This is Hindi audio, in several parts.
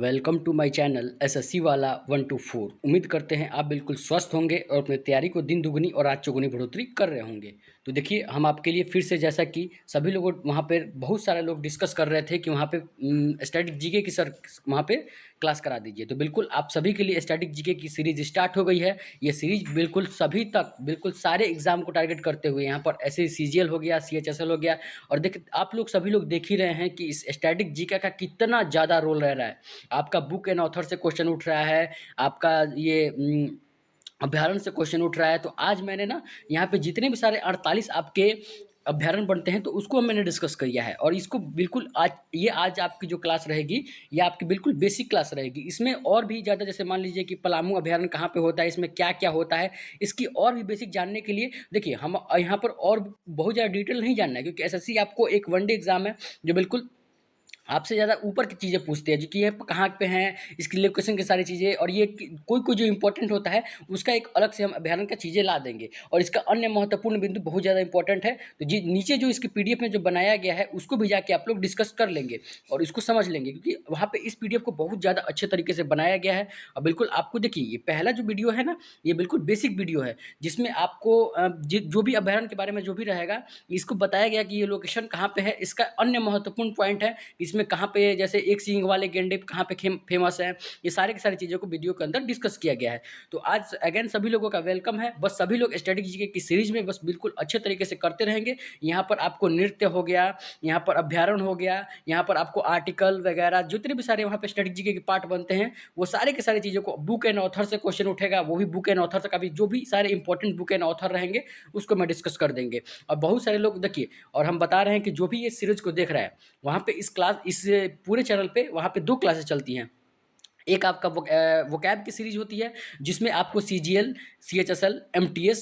Welcome to my channel SSC वाला 1 to 4। उम्मीद करते हैं आप बिल्कुल स्वस्थ होंगे और अपनी तैयारी को दिन दुगनी और रात चौगुनी बढ़ोतरी कर रहे होंगे। तो देखिए, हम आपके लिए फिर से, जैसा कि सभी लोगों वहाँ पे बहुत सारे लोग डिस्कस कर रहे थे कि वहाँ पे स्टैटिक जीके की सर वहाँ पे क्लास करा दीजिए। तो बिल्कुल आप सभी के लिए स्टैटिक जीके की सीरीज स्टार्ट हो गई है। ये सीरीज बिल्कुल सभी तक, बिल्कुल सारे एग्जाम को टारगेट करते हुए, यहाँ पर ऐसे सीजीएल हो गया, सीएचएसएल हो गया, और देख आप लोग सभी लोग देख ही रहे हैं कि इस स्टैटिक जीके का कितना ज़्यादा रोल रह रहा है। आपका बुक एंड ऑथर से क्वेश्चन उठ रहा है, आपका ये अभ्यारण से क्वेश्चन उठ रहा है। तो आज मैंने ना यहाँ पे जितने भी सारे 48 आपके अभ्यारण बनते हैं, तो उसको मैंने डिस्कस किया है। और इसको बिल्कुल आज आपकी जो क्लास रहेगी, ये आपकी बिल्कुल बेसिक क्लास रहेगी। इसमें और भी ज़्यादा, जैसे मान लीजिए कि पलामू अभ्यारण कहाँ पे होता है, इसमें क्या क्या होता है, इसकी और भी बेसिक जानने के लिए देखिए, हम यहाँ पर और बहुत ज़्यादा डिटेल नहीं जानना है, क्योंकि एसएससी आपको एक वनडे एग्जाम है जो बिल्कुल आपसे ज़्यादा ऊपर की चीज़ें पूछते हैं, जो कि ये कहाँ पे हैं, इसकी लोकेशन की सारी चीज़ें, और ये कोई कोई जो इंपॉर्टेंट होता है उसका एक अलग से हम अभ्यारण का चीज़ें ला देंगे। और इसका अन्य महत्वपूर्ण बिंदु बहुत ज़्यादा इंपॉर्टेंट है, तो जी नीचे जो इसकी पीडीएफ में जो बनाया गया है उसको भी जाके आप लोग डिस्कस कर लेंगे और इसको समझ लेंगे, क्योंकि वहाँ पे इस पीडीएफ को बहुत ज़्यादा अच्छे तरीके से बनाया गया है। और बिल्कुल आपको देखिए, ये पहला जो वीडियो है ना, ये बिल्कुल बेसिक वीडियो है, जिसमें आपको जो भी अभ्यारण के बारे में जो भी रहेगा, इसको बताया गया कि ये लोकेशन कहाँ पे है। इसका अन्य महत्वपूर्ण पॉइंट है, इसमें कहाँ पे, जैसे एक सींग वाले गेंडे कहाँ पे फेमस है, ये सारे की सारी चीज़ों को वीडियो के अंदर डिस्कस किया गया है। तो आज अगेन सभी लोगों का वेलकम है। बस सभी लोग स्टैटिक जीके की सीरीज में बस बिल्कुल अच्छे तरीके से करते रहेंगे। यहाँ पर आपको नृत्य हो गया, यहाँ पर अभ्यारण हो गया, यहाँ पर आपको आर्टिकल वगैरह जितने भी सारे वहाँ पे स्टैटिक जीके के पार्ट बनते हैं, वो सारे के सारी चीज़ों को, बुक एंड ऑथर से क्वेश्चन उठेगा, वो भी बुक एंड ऑथर का भी जो भी सारे इंपॉर्टेंट बुक एंड ऑथर रहेंगे उसको मैं डिस्कस कर देंगे। और बहुत सारे लोग देखिए, और हम बता रहे हैं कि जो भी ये सीरीज को देख रहा है, वहाँ पे इस पूरे चैनल पे वहाँ पे 2 क्लासेस चलती हैं। एक आपका वोकैब की सीरीज होती है, जिसमें आपको सीजीएल, सीएचएसएल, एमटीएस,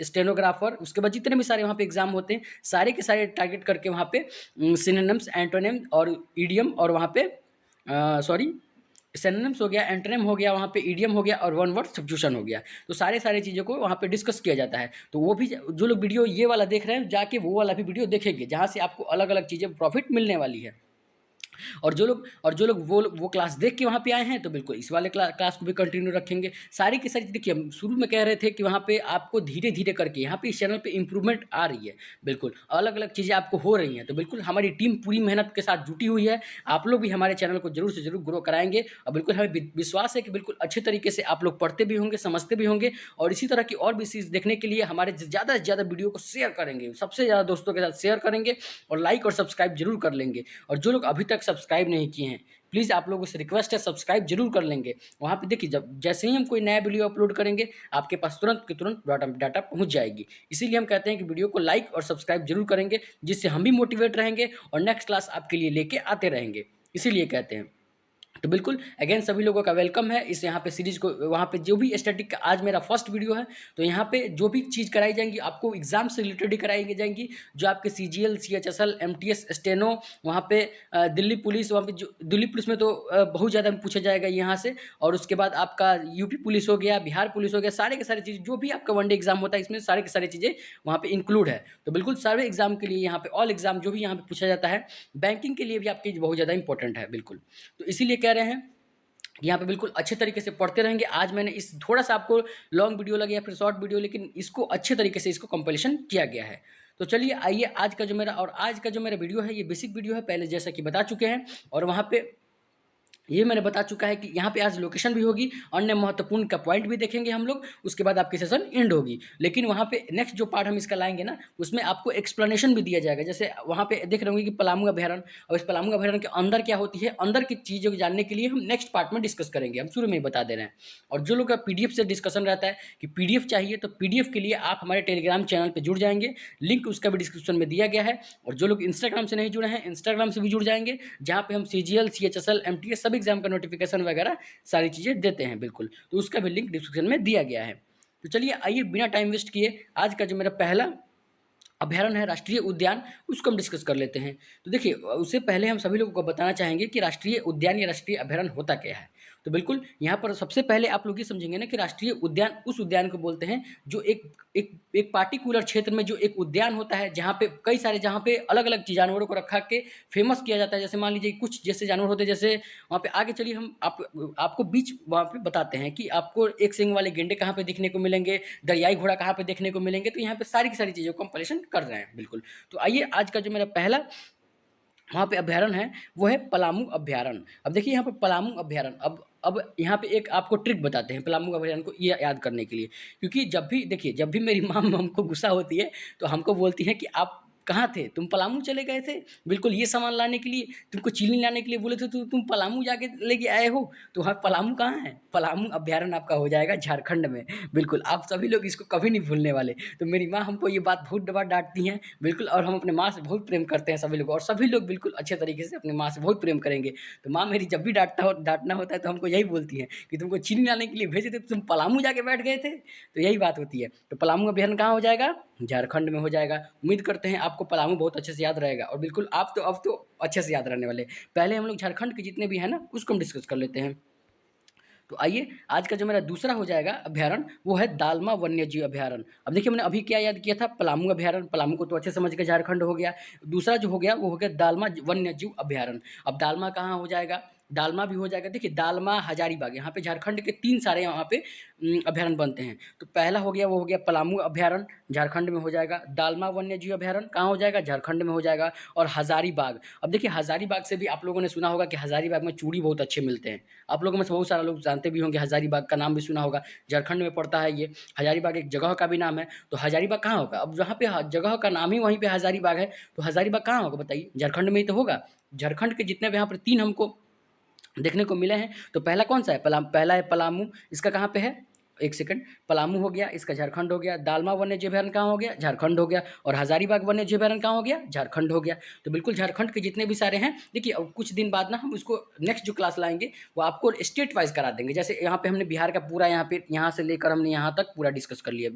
स्टेनोग्राफर, उसके बाद जितने भी सारे वहाँ पे एग्जाम होते हैं, सारे के सारे टारगेट करके वहाँ पे सिनोनिम्स, एंटोनिम और ईडियम, और वहाँ पे सॉरी सिनोनिम्स हो गया, एंटोनिम हो गया, वहाँ पे ईडियम हो गया, और वन वर्ड सब्स्टिट्यूशन हो गया। तो सारे चीज़ों को वहाँ पे डिस्कस किया जाता है। तो वो भी, जो लोग वीडियो ये वाला देख रहे हैं, जाके वो वाला भी वीडियो देखेंगे, जहाँ से आपको अलग अलग चीज़ें प्रॉफिट मिलने वाली है। और जो लोग वो क्लास देख के वहाँ पे आए हैं, तो बिल्कुल इस वाले क्लास को भी कंटिन्यू रखेंगे। सारी की सारी, देखिए हम शुरू में कह रहे थे कि वहाँ पे आपको धीरे धीरे करके यहाँ पे इस चैनल पे इंप्रूवमेंट आ रही है, बिल्कुल अलग अलग चीज़ें आपको हो रही हैं। तो बिल्कुल हमारी टीम पूरी मेहनत के साथ जुटी हुई है। आप लोग भी हमारे चैनल को जरूर से जरूर ग्रो कराएंगे, और बिल्कुल हमें विश्वास है कि बिल्कुल अच्छे तरीके से आप लोग पढ़ते भी होंगे, समझते भी होंगे, और इसी तरह की और भी चीज़ देखने के लिए हमारे ज़्यादा से ज़्यादा वीडियो को शेयर करेंगे, सबसे ज़्यादा दोस्तों के साथ शेयर करेंगे, और लाइक और सब्सक्राइब जरूर कर लेंगे। और जो लोग अभी तक सब्सक्राइब नहीं किए हैं, प्लीज़ आप लोगों से रिक्वेस्ट है, सब्सक्राइब जरूर कर लेंगे। वहाँ पे देखिए, जब जैसे ही हम कोई नया वीडियो अपलोड करेंगे, आपके पास तुरंत के तुरंत डाटा पहुँच जाएगी। इसीलिए हम कहते हैं कि वीडियो को लाइक और सब्सक्राइब जरूर करेंगे, जिससे हम भी मोटिवेट रहेंगे और नेक्स्ट क्लास आपके लिए लेके आते रहेंगे, इसीलिए कहते हैं। तो बिल्कुल अगेन सभी लोगों का वेलकम है इस यहाँ पे सीरीज को। वहाँ पे जो भी स्टैटिक का आज मेरा फर्स्ट वीडियो है, तो यहाँ पे जो भी चीज़ कराई जाएंगी आपको एग्जाम से रिलेटेड ही कराई जाएंगी। जो आपके सीजीएल, सीएचएसएल, एमटीएस, स्टेनो, वहाँ पे दिल्ली पुलिस, वहाँ पे जो दिल्ली पुलिस में तो बहुत ज़्यादा पूछा जाएगा यहाँ से। और उसके बाद आपका यूपी पुलिस हो गया, बिहार पुलिस हो गया, सारे के सारे चीज़ जो भी आपका वनडे एग्जाम होता है, इसमें सारे के सारी चीज़ें वहाँ पे इंक्लूड है। तो बिल्कुल सारे एग्जाम के लिए यहाँ पे ऑल एग्जाम जो भी यहाँ पे पूछा जाता है, बैंकिंग के लिए भी आपकी बहुत ज़्यादा इंपॉर्टेंट है बिल्कुल। तो इसीलिए कह रहे हैं कि यहाँ पे बिल्कुल अच्छे तरीके से पढ़ते रहेंगे। आज मैंने इस थोड़ा सा आपको लॉन्ग वीडियो लगे या फिर शॉर्ट वीडियो, लेकिन इसको अच्छे तरीके से इसको कंपाइलेशन किया गया है। तो चलिए आइए, आज का जो मेरा वीडियो है, ये बेसिक वीडियो है, पहले जैसा कि बता चुके हैं। और वहाँ पे ये मैंने बता चुका है कि यहाँ पे आज लोकेशन भी होगी, अन्य महत्वपूर्ण का पॉइंट भी देखेंगे हम लोग, उसके बाद आपकी सेशन एंड होगी। लेकिन वहाँ पे नेक्स्ट जो पार्ट हम इसका लाएंगे ना, उसमें आपको एक्सप्लेनेशन भी दिया जाएगा। जैसे वहाँ पे देख रहे होंगे कि पलामू अभ्यारण्य, और इस पलामू अभ्यारण्य के अंदर क्या होती है, अंदर की चीज़ों को जानने के लिए हम नेक्स्ट पार्ट में डिस्कस करेंगे, हम शुरू में ही बता दे रहे हैं। और जो लोग का पीडीएफ से डिस्कशन रहता है कि पीडीएफ चाहिए, तो पीडीएफ के लिए आप हमारे टेलीग्राम चैनल पर जुड़ जाएंगे, लिंक उसका भी डिस्क्रिप्शन में दिया गया है। और जो लोग इंस्टाग्राम से नहीं जुड़े हैं, इंस्टाग्राम से भी जुड़ जाएंगे, जहाँ पे हम सीजीएल, सीएचएसएल, एमटीएस सभी एग्जाम का नोटिफिकेशन वगैरह सारी चीज़ें देते हैं बिल्कुल। तो उसका भी लिंक डिस्क्रिप्शन में दिया गया है। तो चलिए आइए, बिना टाइम वेस्ट किए आज का जो मेरा पहला अभ्यारण्य है, राष्ट्रीय उद्यान, उसको हम डिस्कस कर लेते हैं। तो देखिए, उससे पहले हम सभी लोगों को बताना चाहेंगे कि राष्ट्रीय उद्यान या राष्ट्रीय अभ्यारण्य होता क्या है। तो बिल्कुल यहाँ पर सबसे पहले आप लोग ये समझेंगे ना कि राष्ट्रीय उद्यान उस उद्यान को बोलते हैं जो एक पार्टिकुलर क्षेत्र में जो एक उद्यान होता है, जहाँ पे कई सारे, जहाँ पे अलग-अलग जानवरों को रखा के फेमस किया जाता है। जैसे मान लीजिए कुछ जैसे जानवर होते हैं, जैसे वहाँ पे आगे चलिए हम आपको बीच वहाँ पे बताते हैं कि आपको एक सींग वाले गेंडे कहाँ पे देखने को मिलेंगे, दरियाई घोड़ा कहाँ पे देखने को मिलेंगे। तो यहाँ पे सारी की सारी चीज़ों को कंपैरिज़न कर रहे हैं बिल्कुल। तो आइए आज का जो मेरा पहला वहाँ पे अभयारण्य है वो है पलामू अभयारण्य। अब देखिए यहाँ पे पलामू अभयारण्य, अब यहाँ पे एक आपको ट्रिक बताते हैं पलामू अभयारण्य को ये याद करने के लिए। क्योंकि जब भी देखिए, जब भी मेरी माँ हमको गुस्सा होती है तो हमको बोलती है कि आप कहाँ थे, तुम पलामू चले गए थे बिल्कुल ये सामान लाने के लिए, तुमको चीनी लाने के लिए बोले थे तो तुम पलामू जाके लेके आए हो। तो हाँ, पलामू कहाँ है? पलामू अभयारण्य आपका हो जाएगा झारखंड में। बिल्कुल आप सभी लोग इसको कभी नहीं भूलने वाले। तो मेरी माँ हमको ये बात बहुत बार डांटती हैं बिल्कुल, और हम अपने माँ से बहुत प्रेम करते हैं सभी लोग, और सभी लोग बिल्कुल अच्छे तरीके से अपनी माँ से बहुत प्रेम करेंगे। तो माँ मेरी जब भी डांटना होता है तो हमको यही बोलती हैं कि तुमको चीनी लाने के लिए भेजे थे, तुम पलामू जाके बैठ गए थे। तो यही बात होती है। तो पलामू अभयारण्य कहाँ हो जाएगा? झारखंड में हो जाएगा। उम्मीद करते हैं आपको पलामू बहुत अच्छे से याद रहेगा, और बिल्कुल आप तो अब तो अच्छे से याद रहने वाले। पहले हम लोग झारखंड के जितने भी हैं ना उसको हम डिस्कस कर लेते हैं। तो आइए आज का जो मेरा दूसरा हो जाएगा अभयारण्य वो है दालमा वन्यजीव अभयारण्य। अब देखिए मैंने अभी क्या याद किया था, पलामू अभयारण्य, पलामू को तो अच्छे समझ के झारखंड हो गया। दूसरा जो हो गया वो हो गया दालमा वन्यजीव अभयारण्य। अब दालमा कहाँ हो जाएगा? दालमा भी हो जाएगा। देखिए दालमा हजारीबाग, यहाँ पे झारखंड के 3 सारे यहाँ पे अभयारण्य बनते हैं। तो पहला हो गया वो हो गया पलामू अभयारण्य, झारखंड में हो जाएगा। दालमा वन्यजीव अभयारण्य कहाँ हो जाएगा? झारखंड में हो जाएगा। और हजारीबाग, अब देखिए हजारीबाग से भी आप लोगों ने सुना होगा कि हजारीबाग में चूड़ी बहुत अच्छे मिलते हैं। आप लोगों में से बहुत सारे लोग जानते भी होंगे, हजारीबाग का नाम भी सुना होगा। झारखंड में पड़ता है ये। हजारीबाग एक जगह का भी नाम है। तो हजारीबाग कहाँ होगा? अब जहाँ पे जगह का नाम ही वहीं पे हजारीबाग है, तो हजारीबाग कहाँ होगा बताइए? झारखंड में ही तो होगा। झारखंड के जितने भी यहाँ पर 3 हमको देखने को मिले हैं, तो पहला कौन सा है? पहला है पलामू। इसका कहाँ पे है? एक सेकंड, पलामू हो गया, इसका झारखंड हो गया। दालमा वन्यजीव अभयारण्य कहाँ हो गया? झारखंड हो गया। और हजारीबाग वन्यजीव अभयारण्य कहाँ हो गया? झारखंड हो गया। तो बिल्कुल झारखंड के जितने भी सारे हैं, देखिए अब कुछ दिन बाद ना हम उसको नेक्स्ट जो क्लास लाएंगे वो आपको स्टेट वाइज करा देंगे। जैसे यहाँ पे हमने बिहार का पूरा, यहाँ पे यहाँ से लेकर हमने यहाँ तक पूरा डिस्कस कर लिया।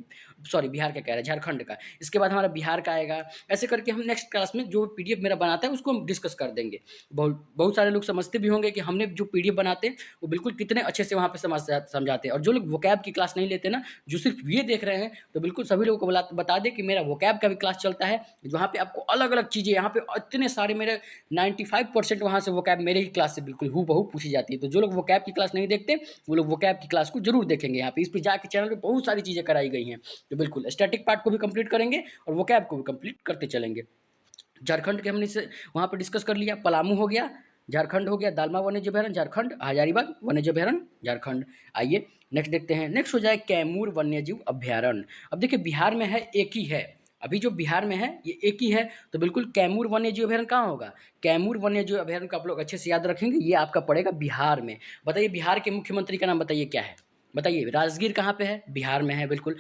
सॉरी, बिहार का कह रहा है, झारखंड का। इसके बाद हमारा बिहार का आएगा। ऐसे करके हम नेक्स्ट क्लास में जो पीडीएफ मेरा बनाता है उसको हम डिस्कस कर देंगे। बहुत बहुत सारे लोग समझते भी होंगे कि हमने जो पीडीएफ बनाते हैं वो बिल्कुल कितने अच्छे से वहाँ पे समझाते हैं। और जो लोग वोकैब की क्लास नहीं लेते ना, जो सिर्फ ये देख रहे हैं, तो बिल्कुल सभी लोगों को बता दें कि मेरा वोकैब का भी क्लास चलता है, वहाँ पे आपको अलग अलग चीज़ें, यहाँ पे इतने सारे मेरे 95% वहाँ से वोकैब मेरे ही क्लास से बिल्कुल हूबहू पूछी जाती है। तो जो लोग वोकैब की क्लास नहीं देखते वो लोग वोकैब की क्लास को जरूर देखेंगे। यहाँ पे इस पर जाके चैनल पे बहुत सारी चीज़ें कराई गई हैं। तो बिल्कुल स्टैटिक पार्ट को भी कंप्लीट करेंगे और वोकैब को भी कंप्लीट करते चलेंगे। झारखंड के हमने से वहाँ पे डिस्कस कर लिया। पलामू हो गया, झारखंड हो गया। दालमा वन्यजीव अभयारण्य झारखंड, हजारीबाग वन्यजीव अभयारण्य झारखंड। आइए नेक्स्ट देखते हैं। नेक्स्ट हो जाए कैमूर वन्यजीव अभयारण्य। अब देखिए बिहार में है, एक ही है। अभी जो बिहार में है ये एक ही है। तो बिल्कुल कैमूर वन्यजीव अभयारण्य कहाँ होगा? कैमूर वन्यजीव अभयारण्य को आप लोग अच्छे से याद रखेंगे, ये आपका पड़ेगा बिहार में। बताइए बिहार के मुख्यमंत्री का नाम बताइए क्या है? बताइए। राजगीर कहाँ पे है? बिहार में है बिल्कुल।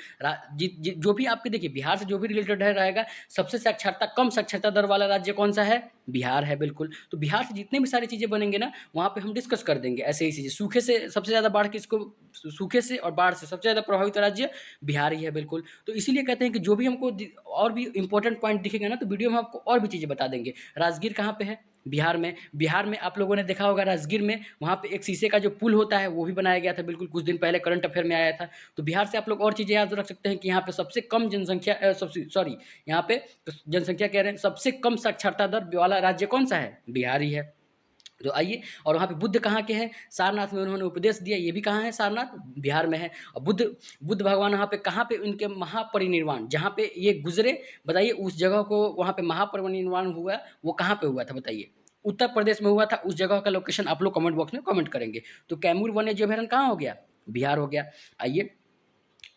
जो भी आपके देखिए बिहार से जो भी रिलेटेड है रहेगा, सबसे साक्षरता कम साक्षरता दर वाला राज्य कौन सा है? बिहार है बिल्कुल। तो बिहार से जितने भी सारी चीज़ें बनेंगे ना वहाँ पे हम डिस्कस कर देंगे ऐसे ही चीज़ें। सूखे से सबसे ज़्यादा बाढ़ किसको, सूखे से और बाढ़ से सबसे ज़्यादा प्रभावित राज्य बिहार ही है बिल्कुल। तो इसीलिए कहते हैं कि जो भी हमको और भी इंपॉर्टेंट पॉइंट दिखेगा ना तो वीडियो में आपको और भी चीज़ें बता देंगे। राजगीर कहाँ पे है? बिहार में। बिहार में आप लोगों ने देखा होगा राजगीर में वहाँ पे एक शीशे का जो पुल होता है वो भी बनाया गया था बिल्कुल, कुछ दिन पहले करंट अफेयर में आया था। तो बिहार से आप लोग और चीज़ें याद रख सकते हैं कि यहाँ पे सबसे कम जनसंख्या, सबसे सॉरी, यहाँ पे जनसंख्या कह रहे हैं, सबसे कम साक्षरता दर वाला राज्य कौन सा है? बिहार ही है। तो आइए, और वहाँ पे बुद्ध कहाँ के हैं? सारनाथ में उन्होंने उपदेश दिया, ये भी कहाँ है? सारनाथ, बिहार में है। और बुद्ध भगवान वहाँ पे कहाँ पे उनके महापरिनिर्वाण, जहाँ पे ये गुजरे, बताइए उस जगह को, वहाँ पे महापरिनिर्वाण हुआ वो कहाँ पे हुआ था बताइए? उत्तर प्रदेश में हुआ था। उस जगह का लोकेशन आप लोग कमेंट बॉक्स में कमेंट करेंगे। तो कैमूर वन्यजीव अभयारण्य कहाँ हो गया? बिहार हो गया। आइए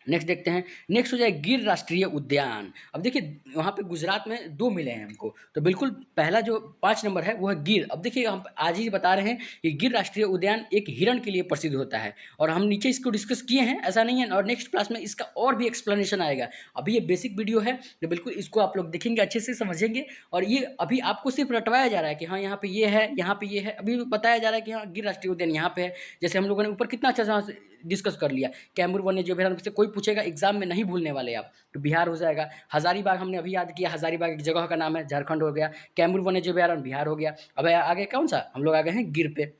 नेक्स्ट देखते हैं। नेक्स्ट हो जाए गिर राष्ट्रीय उद्यान। अब देखिए वहाँ पे गुजरात में 2 मिले हैं हमको। तो बिल्कुल पहला जो 5 नंबर है वो है गिर। अब देखिए हम आज ही बता रहे हैं कि गिर राष्ट्रीय उद्यान एक हिरण के लिए प्रसिद्ध होता है, और हम नीचे इसको डिस्कस किए हैं, ऐसा नहीं है। और नेक्स्ट क्लास में इसका और भी एक्सप्लेनेशन आएगा। अभी ये बेसिक वीडियो है तो बिल्कुल इसको आप लोग देखेंगे, अच्छे से समझेंगे। और ये अभी आपको सिर्फ रटवाया जा रहा है कि हाँ यहाँ पे ये है, यहाँ पे ये है। अभी बताया जा रहा है कि हाँ गिर राष्ट्रीय उद्यान यहाँ पे है। जैसे हम लोगों ने ऊपर कितना अच्छा से डिस्कस कर लिया। कैमूर वन्यजीव अभयारण्य से कोई पूछेगा एग्जाम में, नहीं भूलने वाले आप। तो बिहार हो जाएगा। हजारीबाग हमने अभी याद किया, हजारीबाग एक जगह का नाम है, झारखंड हो गया। कैमूर वन्यजीव अभयारण्य बिहार हो गया। अब आगे कौन सा हम लोग आ गए हैं? गिर पे।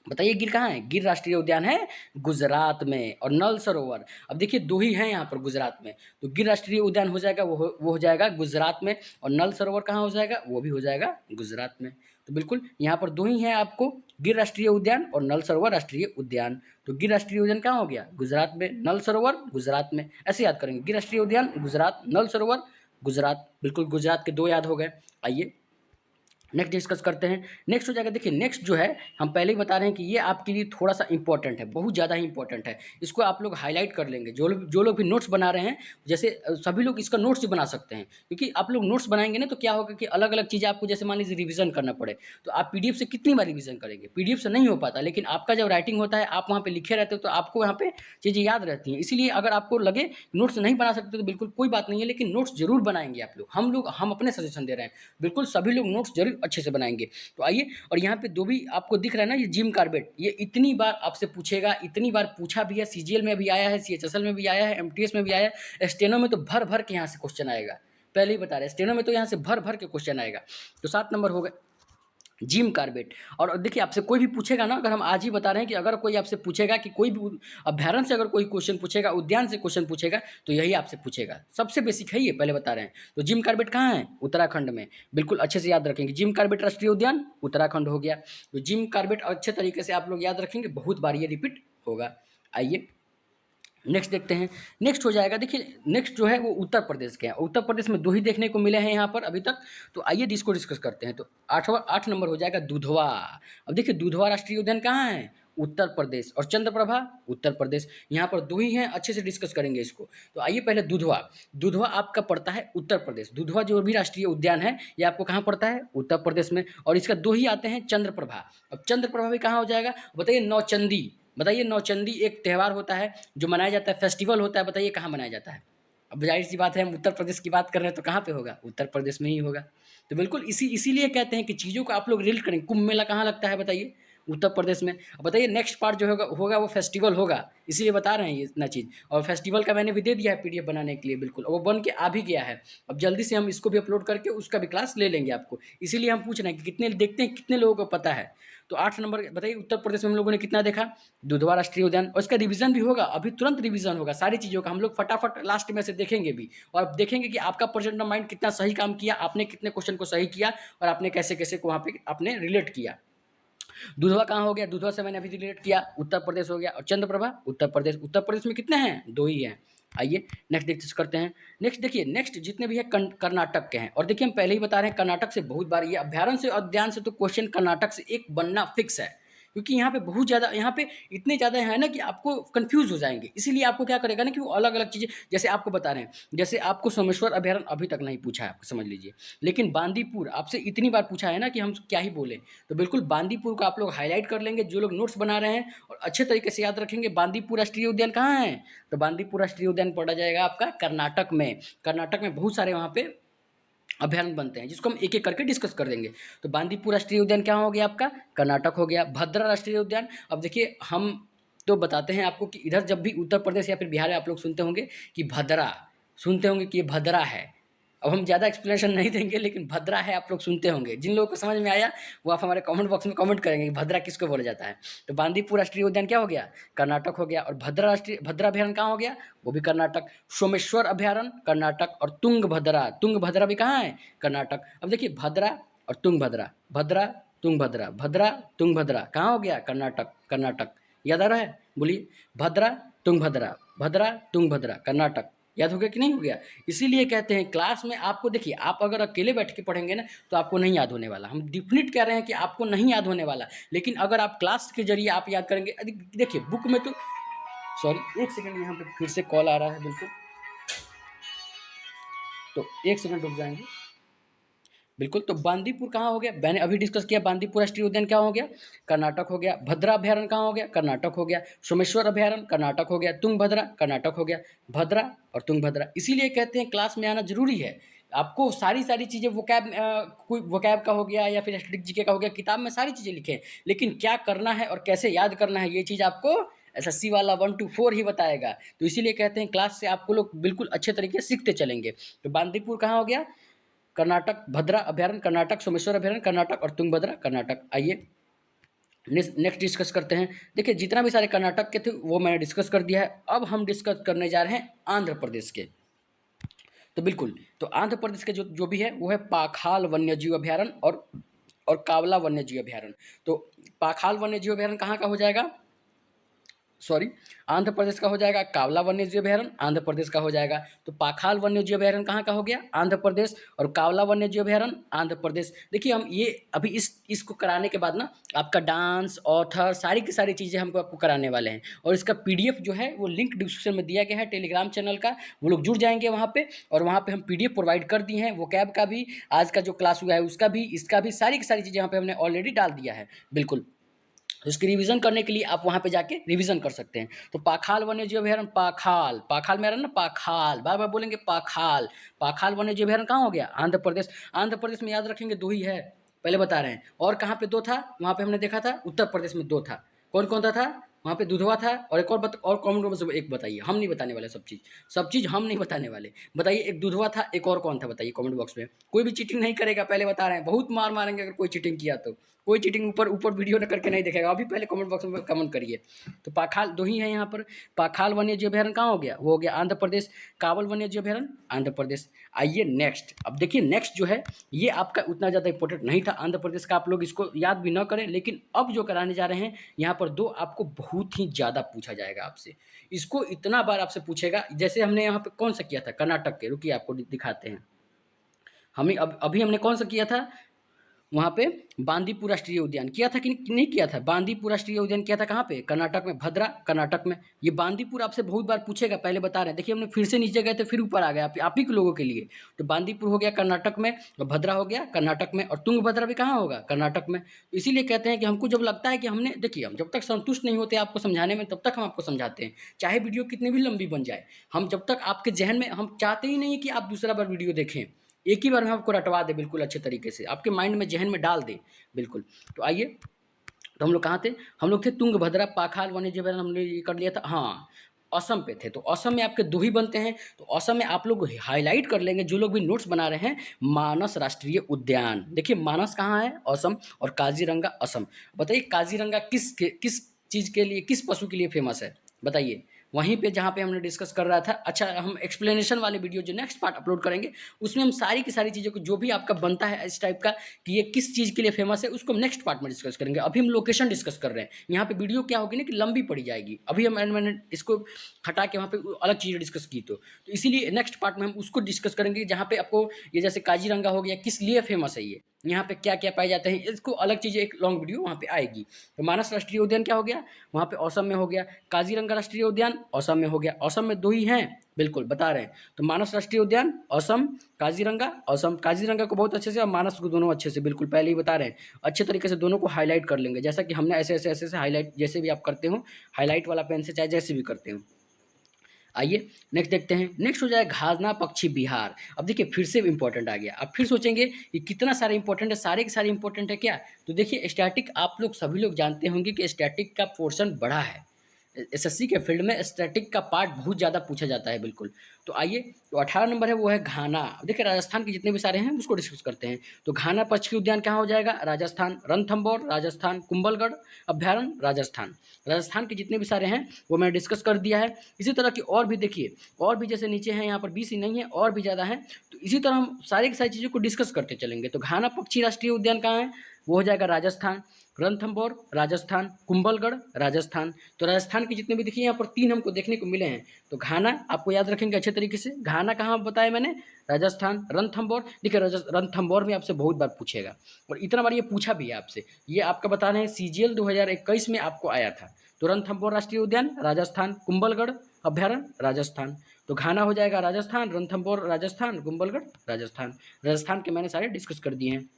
बताइए गिर कहाँ है? गिर राष्ट्रीय उद्यान है गुजरात में। और नल सरोवर, अब देखिए 2 ही हैं यहाँ पर गुजरात में, तो गिर राष्ट्रीय उद्यान हो जाएगा, वो हो जाएगा गुजरात में। और नल सरोवर कहाँ हो जाएगा? वो भी हो जाएगा गुजरात में। तो बिल्कुल यहाँ पर 2 ही हैं आपको, गिर राष्ट्रीय उद्यान और नल सरोवर राष्ट्रीय उद्यान। तो गिर राष्ट्रीय उद्यान कहाँ हो गया? गुजरात में। नल सरोवर गुजरात में। ऐसे याद करेंगे, गिर राष्ट्रीय उद्यान गुजरात, नल सरोवर गुजरात। बिल्कुल गुजरात के 2 याद हो गए। आइए नेक्स्ट डिस्कस करते हैं। नेक्स्ट हो जाएगा, देखिए नेक्स्ट जो है हम पहले ही बता रहे हैं कि ये आपके लिए थोड़ा सा इंपॉर्टेंट है, बहुत ज़्यादा ही इंपॉर्टेंट है। इसको आप लोग हाईलाइट कर लेंगे, जो लोग भी नोट्स बना रहे हैं, जैसे सभी लोग इसका नोट्स भी बना सकते हैं, क्योंकि आप लोग नोट्स बनाएंगे ना तो क्या होगा कि अलग अलग चीज़ें आपको, जैसे मान लीजिए रिवीजन करना पड़े, तो आप पीडीएफ से कितनी बार रिवीजन करेंगे? पीडीएफ से नहीं हो पाता, लेकिन आपका जब राइटिंग होता है, आप वहाँ पे लिखे रहते हो, तो आपको वहाँ पे चीज़ें याद रहती हैं। इसीलिए अगर आपको लगे नोट्स नहीं बना सकते तो बिल्कुल कोई बात नहीं है, लेकिन नोट्स जरूर बनाएंगे आप लोग। हम अपने सजेशन दे रहे हैं, बिल्कुल सभी लोग नोट्स जरूर अच्छे से बनाएंगे। तो आइए, और यहाँ पे 2 भी आपको दिख रहा है ना, ये जिम कार्बेट, ये इतनी बार आपसे पूछेगा, इतनी बार पूछा भी है, सीजीएल में भी आया है, सीएचएसएल में भी आया है, एमटीएस में भी आया है, स्टेनो में तो भर भर के यहाँ से क्वेश्चन आएगा। पहले ही बता रहे हैं, स्टेनो में तो यहाँ से भर भर के क्वेश्चन आएगा। तो 7 नंबर हो गए जिम कार्बेट। और देखिए आपसे कोई भी पूछेगा ना, अगर हम आज ही बता रहे हैं कि अगर कोई आपसे पूछेगा कि कोई भी अभ्यारण्य से अगर कोई क्वेश्चन पूछेगा, उद्यान से क्वेश्चन पूछेगा, तो यही आपसे पूछेगा। सबसे बेसिक है ये, पहले बता रहे हैं। तो जिम कार्बेट कहाँ है? उत्तराखंड में। बिल्कुल अच्छे से याद रखेंगे, जिम कार्बेट राष्ट्रीय उद्यान उत्तराखंड हो गया। तो जिम कार्बेट अच्छे तरीके से आप लोग याद रखेंगे, बहुत बार ये रिपीट होगा। आइए नेक्स्ट देखते हैं। नेक्स्ट हो जाएगा, देखिए नेक्स्ट जो है वो उत्तर प्रदेश के हैं। उत्तर प्रदेश में 2 ही देखने को मिले हैं यहाँ पर अभी तक। तो आइए इसको डिस्कस करते हैं। तो 8 नंबर हो जाएगा दुधवा। अब देखिए दुधवा राष्ट्रीय उद्यान कहाँ है? उत्तर प्रदेश। और चंद्रप्रभा उत्तर प्रदेश। यहाँ पर 2 ही हैं, अच्छे से डिस्कस करेंगे इसको। तो आइए पहले दुधवा। दुधवा आपका पड़ता है उत्तर प्रदेश। दुधवा जो भी राष्ट्रीय उद्यान है, ये आपको कहाँ पड़ता है? उत्तर प्रदेश में। और इसका 2 ही आते हैं, चंद्रप्रभा। अब चंद्रप्रभा भी कहाँ हो जाएगा? बताइए नौचंदी। बताइए नौचंदी एक त्यौहार होता है जो मनाया जाता है, फेस्टिवल होता है, बताइए कहाँ मनाया जाता है? अब जाहिर सी बात है, हम उत्तर प्रदेश की बात कर रहे हैं, तो कहाँ पे होगा? उत्तर प्रदेश में ही होगा। तो बिल्कुल इसीलिए कहते हैं कि चीज़ों को आप लोग रिलेट करें। कुंभ मेला कहाँ लगता है बताइए? उत्तर प्रदेश में। अब बताइए नेक्स्ट पार्ट जो होगा वो फेस्टिवल होगा, इसीलिए बता रहे हैं ये इतना चीज़। और फेस्टिवल का मैंने भी दे दिया है पीडीएफ बनाने के लिए, बिल्कुल, और वो बन के आ भी गया है। अब जल्दी से हम इसको भी अपलोड करके उसका भी क्लास ले लेंगे आपको। इसीलिए हम पूछ रहे हैं कि कितने देखते हैं, कितने लोगों को पता है। तो 8 नंबर बताइए, उत्तर प्रदेश में हम लोगों ने कितना देखा? दुधवा राष्ट्रीय उद्यान। और इसका रिवीजन भी होगा, अभी तुरंत रिवीजन होगा सारी चीज़ों का। हम लोग फटाफट लास्ट में से देखेंगे भी, और अब देखेंगे कि आपका प्रेजेंट ऑफ माइंड कितना सही काम किया, आपने कितने क्वेश्चन को सही किया, और आपने कैसे कैसे को वहाँ पे आपने रिलेट किया। दुधवा कहाँ हो गया? दुधवा से मैंने अभी रिलेट किया, उत्तर प्रदेश हो गया। और चंद्रप्रभा उत्तर प्रदेश। उत्तर प्रदेश में कितने हैं? 2 ही हैं। आइए नेक्स्ट डिस्कस करते हैं। नेक्स्ट देखिए, नेक्स्ट जितने भी है कर्नाटक के हैं। और देखिए हम पहले ही बता रहे हैं, कर्नाटक से बहुत बार ये अभ्यारण्य से उद्यान से तो क्वेश्चन कर्नाटक से एक बनना फिक्स है, क्योंकि यहाँ पे बहुत ज़्यादा, यहाँ पे इतने ज़्यादा है ना कि आपको कंफ्यूज हो जाएंगे। इसीलिए आपको क्या करेगा ना कि वो अलग अलग चीज़ें, जैसे आपको बता रहे हैं, जैसे आपको सोमेश्वर अभ्यारण्य अभी तक नहीं पूछा है, आपको समझ लीजिए, लेकिन बांदीपुर आपसे इतनी बार पूछा है ना कि हम क्या ही बोले। तो बिल्कुल बांदीपुर को आप लोग हाईलाइट कर लेंगे, जो लोग नोट्स बना रहे हैं, और अच्छे तरीके से याद रखेंगे। बांदीपुर राष्ट्रीय उद्यान कहाँ है? तो बांदीपुर राष्ट्रीय उद्यान पड़ा जाएगा आपका कर्नाटक में। कर्नाटक में बहुत सारे वहाँ पे अभ्यारण्य बनते हैं, जिसको हम एक एक करके डिस्कस कर देंगे। तो बांदीपुर राष्ट्रीय उद्यान क्या हो गया आपका? कर्नाटक हो गया। भद्रा राष्ट्रीय उद्यान, अब देखिए हम तो बताते हैं आपको कि इधर जब भी उत्तर प्रदेश या फिर बिहार में आप लोग सुनते होंगे कि भद्रा, सुनते होंगे कि ये भद्रा है। अब हम ज़्यादा एक्सप्लेनेशन नहीं देंगे, लेकिन भद्रा है आप लोग सुनते होंगे। जिन लोगों को समझ में आया वो आप हमारे कमेंट बॉक्स में कमेंट करेंगे कि भद्रा किसको बोला जाता है। तो बांदीपुर राष्ट्रीय उद्यान क्या हो गया? कर्नाटक हो गया। और भद्रा अभ्यारण्य कहाँ हो गया? वो भी कर्नाटक। सोमेश्वर अभ्यारण्य कर्नाटक। और तुंगभद्रा भी कहाँ है? कर्नाटक। अब देखिए भद्रा और तुंगभद्रा, भद्रा तुंगभद्रा, भद्रा तुंगभद्रा कहाँ हो गया? कर्नाटक। कर्नाटक याद आ रहा है? बोलिए, भद्रा तुंगभद्रा, भद्रा तुंगभद्रा कर्नाटक। याद हो गया कि नहीं हो गया? इसीलिए कहते हैं क्लास में आपको, देखिए आप अगर अकेले बैठ के पढ़ेंगे ना तो आपको नहीं याद होने वाला। हम डिफिनिट कह रहे हैं कि आपको नहीं याद होने वाला, लेकिन अगर आप क्लास के जरिए आप याद करेंगे। देखिए बुक में तो, सॉरी एक सेकंड, यहाँ पे फिर से कॉल आ रहा है, बिल्कुल, तो एक सेकंड रुक जाएंगे। बिल्कुल, तो बांदीपुर कहाँ हो गया? मैंने अभी डिस्कस किया, बांदीपुर राष्ट्रीय उद्यान क्या हो गया? कर्नाटक हो गया। भद्रा अभ्यारण्य कहाँ हो गया? कर्नाटक हो गया। सोमेश्वर अभ्यारण्य कर्नाटक हो गया। तुंगभद्रा कर्नाटक हो गया। भद्रा और तुंगभद्रा, इसीलिए कहते हैं क्लास में आना जरूरी है। आपको सारी सारी चीज़ें कोई वोकैब का हो गया या फिर स्टैटिक जीके का हो गया, किताब में सारी चीज़ें लिखे हैं, लेकिन क्या करना है और कैसे याद करना है, ये चीज़ आपको एसएससी वाला 1 to 4 ही बताएगा। तो इसीलिए कहते हैं क्लास से आपको लोग बिल्कुल अच्छे तरीके से सीखते चलेंगे। तो बांदीपुर कहाँ हो गया? कर्नाटक। भद्रा अभ्यारण्य कर्नाटक। सोमेश्वर अभ्यारण्य कर्नाटक। और तुंगभद्रा कर्नाटक। आइए नेक्स्ट डिस्कस करते हैं। देखिए जितना भी सारे कर्नाटक के थे वो मैंने डिस्कस कर दिया है। अब हम डिस्कस करने जा रहे हैं आंध्र प्रदेश के। तो बिल्कुल, तो आंध्र प्रदेश के जो जो भी है वो है पाखाल वन्यजीव अभयारण्य और कावला वन्यजीव अभयारण्य। तो पाखाल वन्यजीव अभयारण्य कहाँ का हो जाएगा, सॉरी, आंध्र प्रदेश का हो जाएगा। कावला वन्यजीव अभयारण्य आंध्र प्रदेश का हो जाएगा। तो पाखाल वन्यजीव अभयारण्य कहाँ का हो गया, आंध्र प्रदेश, और कावला वन्यजीव अभयारण्य आंध्र प्रदेश। देखिए हम ये अभी इसको कराने के बाद ना आपका डांस, ऑथर, सारी की सारी चीज़ें हमको आपको कराने वाले हैं। और इसका पीडीएफ जो है वो लिंक डिस्क्रिप्शन में दिया गया है टेलीग्राम चैनल का, वो लोग जुड़ जाएंगे वहाँ पे, और वहाँ पे हम पीडीएफ प्रोवाइड कर दिए हैं। वो कैब का भी, आज का जो क्लास हुआ है उसका भी, इसका भी, सारी की सारी चीज़ें यहाँ पे हमने ऑलरेडी डाल दिया है। बिल्कुल, तो इसकी रिवीजन करने के लिए आप वहाँ पे जाके रिवीजन कर सकते हैं। तो पाखाल वन्यजीव अभयारण्य, पाखाल, पाखाल में आ रहा है ना, पाखाल, बार बार बोलेंगे पाखाल। पाखाल वन्यजीव अभयारण्य कहाँ हो गया, आंध्र प्रदेश। आंध्र प्रदेश में याद रखेंगे दो ही है, पहले बता रहे हैं। और कहाँ पे दो था, वहाँ पे हमने देखा था उत्तर प्रदेश में दो था। कौन कौन सा था, वहाँ पे दुधवा था, और एक और कॉमेंट में से एक बताइए। हम नहीं बताने वाले सब चीज़ हम नहीं बताने वाले। बताइए, एक दुधवा था, एक और कौन था, बताइए कमेंट बॉक्स में। कोई भी चीटिंग नहीं करेगा, पहले बता रहे हैं, बहुत मार मारेंगे अगर कोई चीटिंग किया तो। कोई चीटिंग ऊपर ऊपर वीडियो न करके नहीं देखेगा, अभी पहले कमेंट बॉक्स में कमेंट करिए। तो पाखाल दो ही है यहाँ पर। पाखाल वन्यजीव अभयारण्य कहाँ हो गया, वो हो गया आंध्र प्रदेश। कावल वन्यजीव अभयारण्य आंध्र प्रदेश। आइए नेक्स्ट, अब देखिए नेक्स्ट जो है ये आपका उतना ज़्यादा इंपॉर्टेंट नहीं था आंध्र प्रदेश का, आप लोग इसको याद भी न करें, लेकिन अब जो कराने जा रहे हैं यहाँ पर दो आपको बहुत ही ज़्यादा पूछा जाएगा आपसे। इसको इतना बार आपसे पूछेगा, जैसे हमने यहाँ पे कौन सा किया था कर्नाटक के, रुकिए आपको दिखाते हैं। हमें अभी हमने कौन सा किया था, वहाँ पे बांदीपुर राष्ट्रीय उद्यान किया था कि नहीं किया था। बांदीपुर राष्ट्रीय उद्यान किया था कहाँ पे, कर्नाटक में, भद्रा कर्नाटक में। ये बांदीपुर आपसे बहुत बार पूछेगा, पहले बता रहे हैं। देखिए हमने फिर से नीचे गए थे, फिर ऊपर आ गए आप ही के लोगों के लिए। तो बांदीपुर हो गया कर्नाटक में, और भद्रा हो गया कर्नाटक में, और तुंगभद्रा भी कहाँ होगा, कर्नाटक में। तो इसीलिए कहते हैं कि हमको जब लगता है कि हमने, देखिए हम जब तक संतुष्ट नहीं होते आपको समझाने में, तब तक हम आपको समझाते हैं, चाहे वीडियो कितनी भी लंबी बन जाए। हम जब तक आपके जहन में, हम चाहते ही नहीं कि आप दूसरा बार वीडियो देखें, एक ही बार में आपको रटवा दे बिल्कुल अच्छे तरीके से, आपके माइंड में, जहन में डाल दे बिल्कुल। तो आइए, तो हम लोग कहाँ थे, हम लोग थे तुंगभद्रा, पाखाल वन्यजीव अभयारण्य हमने ये कर लिया था। हाँ, असम पे थे। तो असम में आपके दो ही बनते हैं। तो असम में आप लोग हाईलाइट कर लेंगे, जो लोग भी नोट्स बना रहे हैं, मानस राष्ट्रीय उद्यान। देखिए मानस कहाँ है, असम, और काजीरंगा असम। बताइए काजीरंगा किस चीज़ के लिए, किस पशु के लिए फेमस है, बताइए। वहीं पे जहाँ पे हमने डिस्कस कर रहा था। अच्छा, हम एक्सप्लेनेशन वाले वीडियो जो नेक्स्ट पार्ट अपलोड करेंगे, उसमें हम सारी की सारी चीज़ों को, जो भी आपका बनता है इस टाइप का कि ये किस चीज़ के लिए फेमस है, उसको हम नेक्स्ट पार्ट में डिस्कस करेंगे। अभी हम लोकेशन डिस्कस कर रहे हैं। यहाँ पे वीडियो क्या होगी ना कि लंबी पड़ी जाएगी। अभी मैंने इसको हटा के वहाँ पे अलग चीज़ें डिस्कस की, तो इसीलिए नेक्स्ट पार्ट में हम उसको डिस्कस करेंगे, जहाँ पे आपको ये जैसे काजीरंगा हो गया, किस लिए फेमस है ये, यहाँ पे क्या क्या पाए जाते हैं, इसको अलग चीज़ें, एक लॉन्ग वीडियो वहाँ पे आएगी। तो मानस राष्ट्रीय उद्यान क्या हो गया, वहाँ पे असम में हो गया। काजीरंगा राष्ट्रीय उद्यान असम में हो गया। असम में दो ही हैं, बिल्कुल बता रहे हैं। तो मानस राष्ट्रीय उद्यान असम, काजीरंगा असम। काजीरंगा को बहुत अच्छे से और मानस को दोनों अच्छे से, बिल्कुल पहले ही बता रहे हैं, अच्छे तरीके से दोनों को हाईलाइट कर लेंगे, जैसा कि हमने ऐसे ऐसे ऐसे ऐसे हाईलाइट, जैसे भी आप करते हो हाईलाइट वाला पेन से, चाहे जैसे भी करते हो। आइए नेक्स्ट देखते हैं। नेक्स्ट हो जाए घाना पक्षी बिहार। अब देखिए फिर से इंपॉर्टेंट आ गया। अब फिर सोचेंगे कि कितना सारे इंपॉर्टेंट है, सारे के सारे इंपॉर्टेंट है क्या। तो देखिए स्टैटिक, आप लोग सभी लोग जानते होंगे कि स्टैटिक का पोर्शन बड़ा है। एसएससी के फील्ड में स्टैटिक का पार्ट बहुत ज़्यादा पूछा जाता है, बिल्कुल। तो आइए, तो 18 नंबर है वो है घाना। देखिए राजस्थान के जितने भी सारे हैं उसको डिस्कस करते हैं। तो घाना पक्षी उद्यान कहाँ हो जाएगा, राजस्थान। रणथंभौर राजस्थान। कुंभलगढ़ अभ्यारण्य राजस्थान। राजस्थान के जितने भी सारे हैं वो मैंने डिस्कस कर दिया है। इसी तरह की और भी देखिए, और भी जैसे नीचे हैं, यहाँ पर 20 ही नहीं है, और भी ज़्यादा है। तो इसी तरह हम सारी की सारी चीज़ों को डिस्कस करते चलेंगे। तो घाना पक्षी राष्ट्रीय उद्यान कहाँ है, वो हो जाएगा राजस्थान। रणथंभौर राजस्थान। कुंभलगढ़ राजस्थान। तो राजस्थान के जितने भी देखिए यहाँ पर 3 हमको देखने को मिले हैं। तो घाना आपको याद रखेंगे अच्छे तरीके से। घाना कहाँ बताया मैंने, राजस्थान। रणथंभौर, देखिए रणथंभौर में आपसे बहुत बार पूछेगा, और इतना बार ये पूछा भी है आपसे। ये आपका बता रहे हैं सीजीएल 2021 में आपको आया था। तो रणथंभौर राष्ट्रीय उद्यान राजस्थान। कुंभलगढ़ अभ्यारण्य राजस्थान। तो घाना हो जाएगा राजस्थान, रणथंभौर राजस्थान, कुंभलगढ़ राजस्थान। राजस्थान के मैंने सारे डिस्कस कर दिए हैं।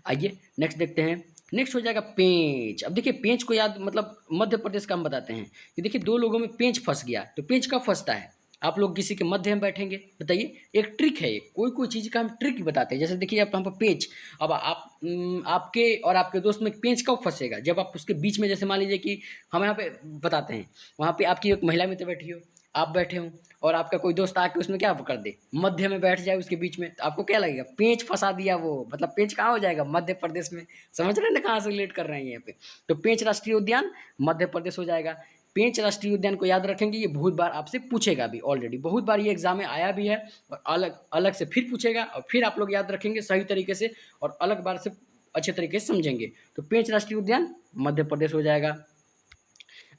आइए नेक्स्ट देखते हैं। नेक्स्ट हो जाएगा पेंच। अब देखिए पेंच को याद, मतलब मध्य प्रदेश का हम बताते हैं कि देखिए दो लोगों में पेंच फंस गया। तो पेंच कब फंसता है, आप लोग किसी के मध्य में बैठेंगे, बताइए। एक ट्रिक है, कोई चीज़ का हम ट्रिक बताते हैं। जैसे देखिए आप यहाँ पर पेंच, अब आपके और आपके दोस्त में पेंच कब फंसेगा, जब आप उसके बीच में, जैसे मान लीजिए कि हम यहाँ पे बताते हैं, वहाँ पे आपकी एक महिला मित्र बैठी हो, आप बैठे हों और आपका कोई दोस्त आके उसमें क्या कर दे, मध्य में बैठ जाए उसके बीच में, तो आपको क्या लगेगा, पेंच फंसा दिया वो, मतलब पेंच कहाँ हो जाएगा, मध्य प्रदेश में। समझ रहे हैं ना कहाँ से रिलेट कर रहे हैं यहाँ पे। तो पेंच राष्ट्रीय उद्यान मध्य प्रदेश हो जाएगा। पेंच राष्ट्रीय उद्यान को याद रखेंगे, ये बहुत बार आपसे पूछेगा भी, ऑलरेडी बहुत बार ये एग्जाम में आया भी है, और अलग अलग से फिर पूछेगा, और फिर आप लोग याद रखेंगे सही तरीके से, और अलग बार से अच्छे तरीके से समझेंगे। तो पेंच राष्ट्रीय उद्यान मध्य प्रदेश हो जाएगा।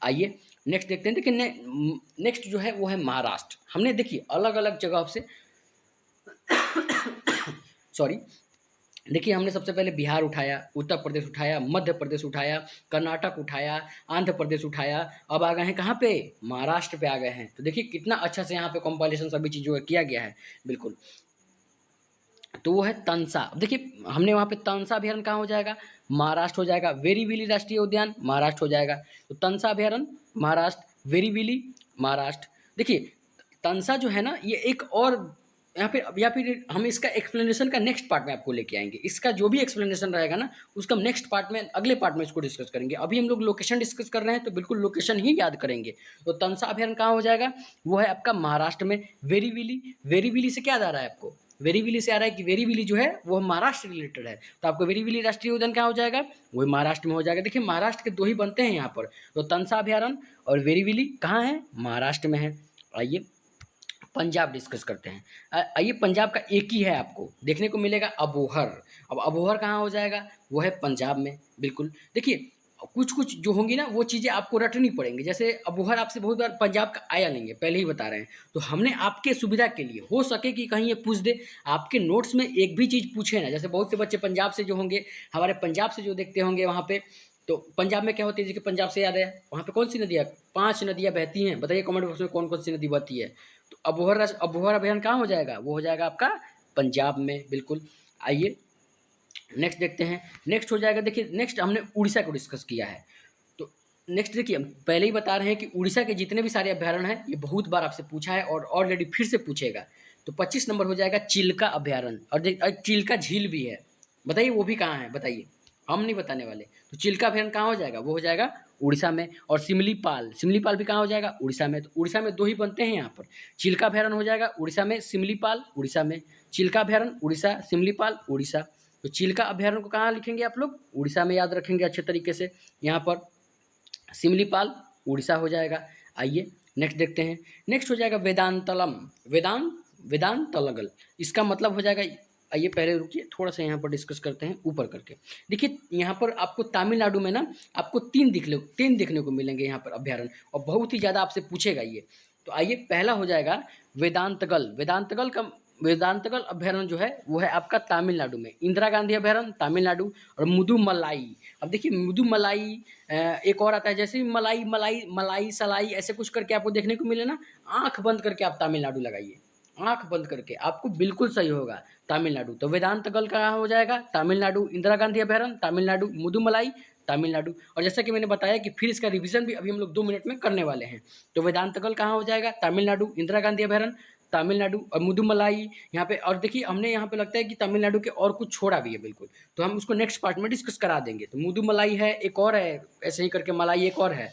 आइए नेक्स्ट देखते हैं। देखिए नेक्स्ट जो है वो है महाराष्ट्र। हमने देखिए अलग अलग जगह से सॉरी, देखिए हमने सबसे पहले बिहार उठाया, उत्तर प्रदेश उठाया, मध्य प्रदेश उठाया, कर्नाटक उठाया, आंध्र प्रदेश उठाया, अब आ गए हैं कहाँ पे, महाराष्ट्र पे आ गए हैं। तो देखिए कितना अच्छा से यहाँ पे कंपाइलेशन सभी चीज़ों का किया गया है, बिल्कुल। तो वो है तंसा। अब देखिए हमने वहाँ पे तंसा अभयारण्य कहाँ हो जाएगा, महाराष्ट्र हो जाएगा। वेरीविली राष्ट्रीय उद्यान महाराष्ट्र हो जाएगा। तो तंसा अभयारण्य महाराष्ट्र, वेरीविली महाराष्ट्र। देखिए तंसा जो है ना, ये एक और यहाँ पे, या फिर हम इसका एक्सप्लेनेशन का नेक्स्ट पार्ट में आपको लेके आएंगे। इसका जो भी एक्सप्लेनेशन रहेगा ना, उसका हम नेक्स्ट पार्ट में, अगले पार्ट में इसको डिस्कस करेंगे। अभी हम लोग लोकेशन डिस्कस कर रहे हैं, तो बिल्कुल लोकेशन ही याद करेंगे। तो तंसा अभयारण्य कहाँ हो जाएगा, वो है आपका महाराष्ट्र में। वेरीविली, वेरीविली से क्या आ रहा है आपको, वेरीविली से आ रहा है कि वेरीविली जो है वो महाराष्ट्र रिलेटेड है, तो आपको वेरीविली राष्ट्रीय उद्यान क्या हो जाएगा, वो महाराष्ट्र में हो जाएगा। देखिए महाराष्ट्र के दो ही बनते हैं यहाँ पर, तो तंसा अभयारण्य और वेरीविली कहाँ है, महाराष्ट्र में है। आइए पंजाब डिस्कस करते हैं। आइए पंजाब का एक ही है, आपको देखने को मिलेगा अबोहर। अब अबोहर कहाँ हो जाएगा, वो है पंजाब में, बिल्कुल। देखिए कुछ कुछ जो होंगी ना वो चीज़ें आपको रटनी पड़ेंगी। जैसे अबोहर आपसे बहुत बार पंजाब का आया नहीं है, पहले ही बता रहे हैं, तो हमने आपके सुविधा के लिए, हो सके कि कहीं ये पूछ दे, आपके नोट्स में एक भी चीज़ पूछे ना। जैसे बहुत से बच्चे पंजाब से जो होंगे, हमारे पंजाब से जो देखते होंगे वहाँ पे, तो पंजाब में क्या होती है, जैसे पंजाब से याद है, वहाँ पे कौन सी नदियाँ, 5 नदियाँ बहती हैं, बताइए कमेंट बॉक्स में कौन कौन सी नदी बहती है। तो अबोहर अभयारण्य कहाँ हो जाएगा, वो हो जाएगा आपका पंजाब में, बिल्कुल। आइए नेक्स्ट देखते हैं। नेक्स्ट हो जाएगा, देखिए नेक्स्ट हमने उड़ीसा को डिस्कस किया है। तो नेक्स्ट देखिए, हम पहले ही बता रहे हैं कि उड़ीसा के जितने भी सारे अभयारण्य हैं, ये बहुत बार आपसे पूछा है और ऑलरेडी फिर से पूछेगा। तो 25 नंबर हो जाएगा चिल्का अभयारण्य, और चिल्का झील भी है, बताइए वो भी कहाँ है, बताइए, हम नहीं बताने वाले। तो चिल्का अभयारण्य कहाँ हो जाएगा, वो हो जाएगा उड़ीसा में। और सिमलीपाल, सिमलीपाल भी कहाँ हो जाएगा, उड़ीसा में। तो उड़ीसा में दो ही बनते हैं यहाँ पर, चिल्का अभयारण्य हो जाएगा उड़ीसा में, सिमलीपाल उड़ीसा में। चिल्का अभयारण्य उड़ीसा, सिमलीपाल उड़ीसा। तो चिल्का अभयारण्य को कहाँ लिखेंगे आप लोग, उड़ीसा में याद रखेंगे अच्छे तरीके से। यहाँ पर सिमलीपाल उड़ीसा हो जाएगा। आइए नेक्स्ट देखते हैं। नेक्स्ट हो जाएगा वेदांतलम, वेदांतलगल, इसका मतलब हो जाएगा, आइए पहले रुकिए थोड़ा सा यहाँ पर डिस्कस करते हैं ऊपर करके। देखिए यहाँ पर आपको तमिलनाडु में ना आपको तीन देखने को मिलेंगे यहाँ पर अभ्यारण्य, और बहुत ही ज़्यादा आपसे पूछेगा ये। तो आइए पहला हो जाएगा वेदांतगल। वेदांतगल अभ्यारण्य जो है वो है आपका तमिलनाडु में, इंदिरा गांधी अभ्यारण्य तमिलनाडु। और मुदुमलाई, अब देखिए मुदुमलाई, एक और आता है जैसे मलाई मलाई मलाई सलाई, ऐसे कुछ करके आपको देखने को मिले ना, आंख बंद करके आप तमिलनाडु लगाइए, आंख बंद करके, आपको बिल्कुल सही होगा तमिलनाडु। तो वेदांतगल कहाँ हो जाएगा, तमिलनाडु। इंदिरा गांधी अभ्यारण्य तमिलनाडु, मुदुमलाई तमिलनाडु। और जैसा कि मैंने बताया कि फिर इसका रिवीजन भी अभी हम लोग 2 मिनट में करने वाले हैं। तो वेदांतगल कहाँ हो जाएगा, तमिलनाडु। इंदिरा गांधी अभ्यारण्य तमिलनाडु। और मुदुमलाई यहाँ पे, और देखिए हमने यहाँ पे लगता है कि तमिलनाडु के और कुछ छोड़ा भी है, बिल्कुल, तो हम उसको नेक्स्ट पार्ट में डिस्कस करा देंगे। तो मुदुमलाई है, एक और है ऐसे ही करके मलाई एक और है।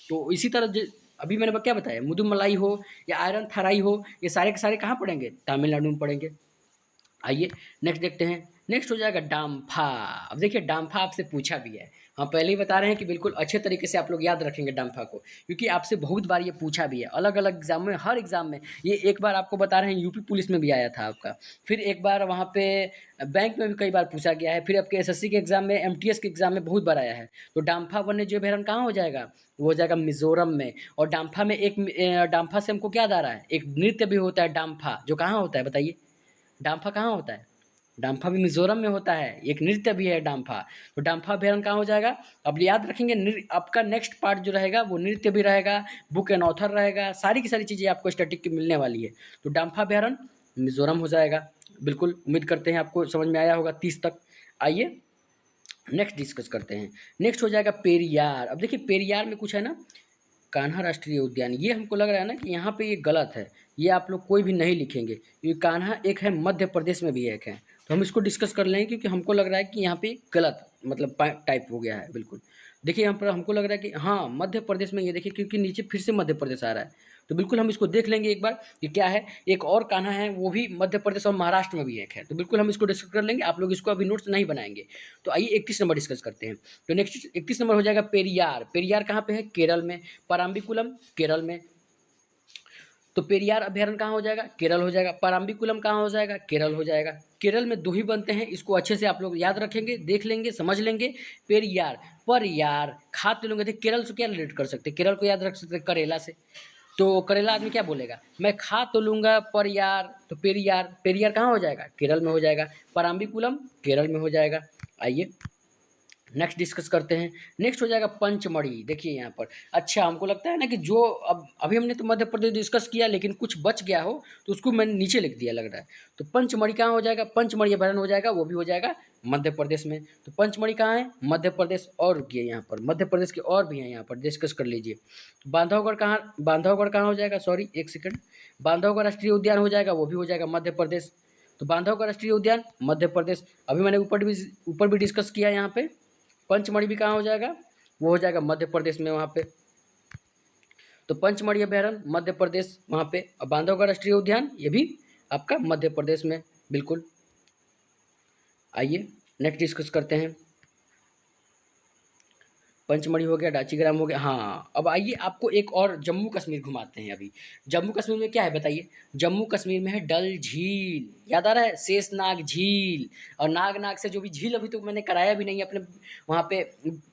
तो इसी तरह अभी मैंने क्या बताया, मुदुमलाई हो या आयरन थाराई हो, ये सारे के सारे कहाँ पढ़ेंगे, तमिलनाडु में पढ़ेंगे। आइए नेक्स्ट देखते हैं। नेक्स्ट हो जाएगा डाम्फा। अब देखिए डाम्फा आपसे पूछा भी है, हम पहले ही बता रहे हैं कि बिल्कुल अच्छे तरीके से आप लोग याद रखेंगे डाम्फा को, क्योंकि आपसे बहुत बार ये पूछा भी है अलग अलग एग्जाम में, हर एग्जाम में। ये एक बार आपको बता रहे हैं यूपी पुलिस में भी आया था आपका, फिर एक बार वहाँ पे बैंक में भी कई बार पूछा गया है, फिर आपके एसएससी के एग्जाम में, एमटीएस के एग्जाम में बहुत बार आया है। तो डाम्फा वन्यजीव अभयारण्य कहाँ हो जाएगा, वो हो जाएगा मिजोरम में। और डाम्फा में डाम्फा से हमको क्या याद आ रहा है, एक नृत्य भी होता है डाम्फा, जो कहाँ होता है बताइए, डाम्फा कहाँ होता है, डाम्फा भी मिजोरम में होता है, एक नृत्य भी है डाम्फा। तो डाम्फा अभ्यारण्य कहाँ हो जाएगा, अब याद रखेंगे, आपका नेक्स्ट पार्ट जो रहेगा वो नृत्य भी रहेगा, बुक एंड ऑथर रहेगा, सारी की सारी चीज़ें आपको स्टैटिक की मिलने वाली है। तो डाम्फा अभ्यारण्य मिजोरम हो जाएगा, बिल्कुल। उम्मीद करते हैं आपको समझ में आया होगा 30 तक। आइए नेक्स्ट डिस्कस करते हैं। नेक्स्ट हो जाएगा पेरियार। अब देखिए पेरियार में कुछ है ना, कान्हा राष्ट्रीय उद्यान, ये हमको लग रहा है ना कि यहाँ पे ये गलत है, ये आप लोग कोई भी नहीं लिखेंगे, क्योंकि कान्हा एक है मध्य प्रदेश में भी एक है। तो हम इसको डिस्कस कर लेंगे, क्योंकि हमको लग रहा है कि यहाँ पे गलत मतलब टाइप हो गया है, बिल्कुल। देखिए यहाँ पर हमको लग रहा है कि हाँ मध्य प्रदेश में, ये देखिए क्योंकि नीचे फिर से मध्य प्रदेश आ रहा है, तो बिल्कुल हम इसको देख लेंगे एक बार कि क्या है। एक और कान्हा है, वो भी मध्य प्रदेश और महाराष्ट्र में भी एक है, तो बिल्कुल हम इसको डिस्कस कर लेंगे। आप लोग इसको अभी नोट्स नहीं बनाएंगे। तो आइए 31 नंबर डिस्कस करते हैं। तो नेक्स्ट 31 नंबर हो जाएगा पेरियार। पेरियार कहाँ पे है? केरल में। पराम्बिकुलम केरल में। तो पेरियार अभ्यारण्य कहाँ हो जाएगा? केरल हो जाएगा। पराम्बिकुलम कहाँ हो जाएगा? केरल हो जाएगा। केरल में दो ही बनते हैं, इसको अच्छे से आप लोग याद रखेंगे, देख लेंगे, समझ लेंगे। पेरियार, पर यार खा तो लेंगे, केरल से क्या रिलेट कर सकते हैं? केरल को याद रख सकते हैं करेला से। तो करेला आदमी क्या बोलेगा? मैं खा तो लूंगा पर यार, तो पेरियार, पेरियार कहाँ हो जाएगा? केरल में हो जाएगा। पराम्बिकुलम केरल में हो जाएगा। आइए नेक्स्ट डिस्कस करते हैं। नेक्स्ट हो जाएगा पंचमढ़ी। देखिए यहाँ पर, अच्छा हमको लगता है ना कि जो अब अभी हमने तो मध्य प्रदेश डिस्कस किया, लेकिन कुछ बच गया हो तो उसको मैंने नीचे लिख दिया लग रहा है। तो पंचमढ़ी कहाँ हो जाएगा? पंचमढ़ी अभयारण्य हो जाएगा, वो भी हो जाएगा मध्य प्रदेश में। तो पंचमढ़ी कहाँ है? मध्य प्रदेश। और रुकिए, यहाँ पर मध्य प्रदेश के और भी हैं, यहाँ पर डिस्कस कर लीजिए। बांधवगढ़ कहाँ? बांधवगढ़ कहाँ हो जाएगा? सॉरी एक सेकंड, बांधवगढ़ राष्ट्रीय उद्यान हो जाएगा, वो भी हो जाएगा मध्य प्रदेश। तो बांधवगढ़ राष्ट्रीय उद्यान मध्य प्रदेश। अभी मैंने ऊपर भी डिस्कस किया यहाँ पे। पंचमढ़ी भी कहाँ हो जाएगा? वो हो जाएगा मध्य प्रदेश में वहाँ पे। तो पंचमढ़ी अभ्यारण्य मध्य प्रदेश वहाँ पे, और बांधवगढ़ राष्ट्रीय उद्यान ये भी आपका मध्य प्रदेश में बिल्कुल। आइए नेक्स्ट डिस्कस करते हैं। पंचमढ़ी हो गया, डाचीग्राम हो गया। हाँ, अब आइए आपको एक और जम्मू कश्मीर घुमाते हैं। अभी जम्मू कश्मीर में क्या है बताइए? जम्मू कश्मीर में है डल झील, याद आ रहा है? शेषनाग झील। और नाग से जो भी झील, अभी तो मैंने कराया भी नहीं अपने वहाँ पे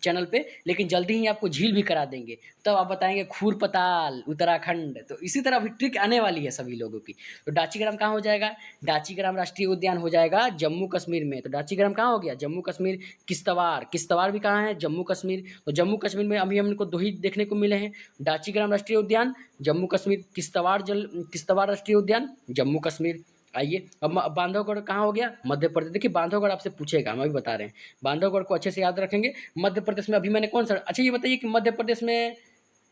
चैनल पे, लेकिन जल्दी ही आपको झील भी करा देंगे। तब आप बताएंगे खूर पताल उत्तराखंड। तो इसी तरह अभी ट्रिक आने वाली है सभी लोगों की। तो डाचीग्राम कहाँ हो जाएगा? डाचीग्राम राष्ट्रीय उद्यान हो जाएगा जम्मू कश्मीर में। तो डाचीग्राम कहाँ हो गया? जम्मू कश्मीर। किश्तवाड़, किश्तवाड़ भी कहाँ है? जम्मू कश्मीर। तो जम्मू कश्मीर में अभी हमको दो ही देखने को मिले हैं, डाचीग्राम राष्ट्रीय उद्यान जम्मू कश्मीर, किश्तवाड़ राष्ट्रीय उद्यान जम्मू कश्मीर। आइए अब बांधवगढ़ कहाँ हो गया? मध्य प्रदेश। देखिए बांधवगढ़ आपसे पूछेगा, हम अभी बता रहे हैं। बांधवगढ़ को अच्छे से याद रखेंगे। मध्य प्रदेश में अभी मैंने कौन सा, अच्छा ये बताइए कि मध्य प्रदेश में,